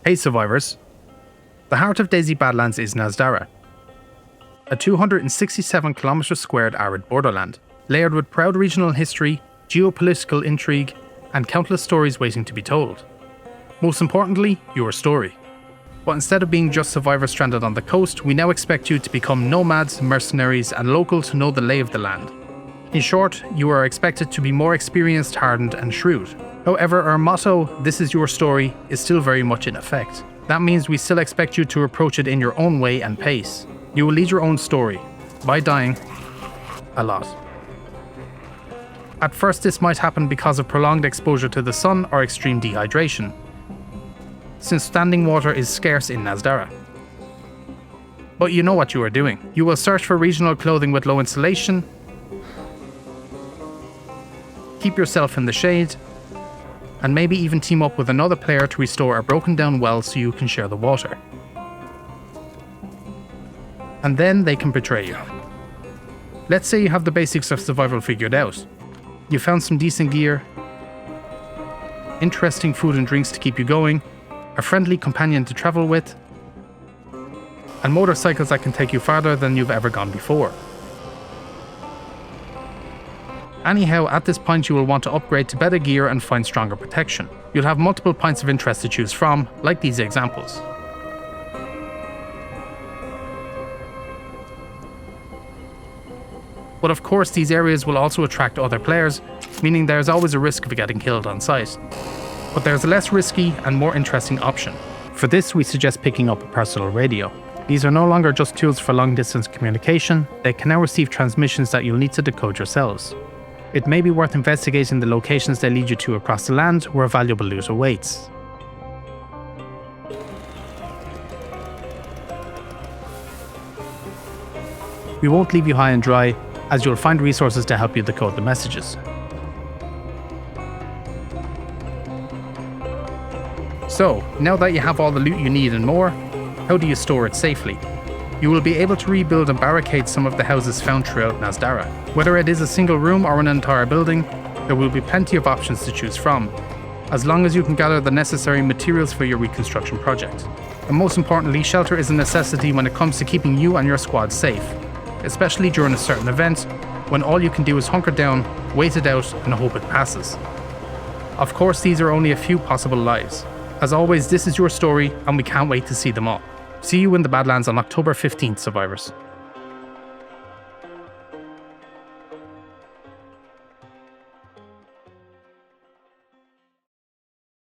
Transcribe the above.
Hey survivors, the heart of DayZ Badlands is Nasdara, a 267 km squared arid borderland, layered with proud regional history, geopolitical intrigue, and countless stories waiting to be told. Most importantly, your story. But instead of being just survivors stranded on the coast, we now expect you to become nomads, mercenaries, and local to know the lay of the land. In short, you are expected to be more experienced, hardened, and shrewd. However, our motto, "This is your story," is still very much in effect. That means we still expect you to approach it in your own way and pace. You will lead your own story, by dying a lot. At first, this might happen because of prolonged exposure to the sun or extreme dehydration, since standing water is scarce in Nasdara. But you know what you are doing. You will search for regional clothing with low insulation, keep yourself in the shade, and maybe even team up with another player to restore a broken down well so you can share the water. And then they can betray you. Let's say you have the basics of survival figured out. You found some decent gear, interesting food and drinks to keep you going, a friendly companion to travel with, and motorcycles that can take you farther than you've ever gone before. Anyhow, at this point you will want to upgrade to better gear and find stronger protection. You'll have multiple points of interest to choose from, like these examples. But of course these areas will also attract other players, meaning there's always a risk of getting killed on sight. But there's a less risky and more interesting option. For this we suggest picking up a personal radio. These are no longer just tools for long distance communication, they can now receive transmissions that you'll need to decode yourselves. It may be worth investigating the locations they lead you to across the land where valuable loot awaits. We won't leave you high and dry, as you'll find resources to help you decode the messages. So, now that you have all the loot you need and more, how do you store it safely? You will be able to rebuild and barricade some of the houses found throughout Nasdara. Whether it is a single room or an entire building, there will be plenty of options to choose from, as long as you can gather the necessary materials for your reconstruction project. And most importantly, shelter is a necessity when it comes to keeping you and your squad safe, especially during a certain event, when all you can do is hunker down, wait it out, and hope it passes. Of course, these are only a few possible lives. As always, this is your story, and we can't wait to see them all. See you in the Badlands on October 15th, survivors.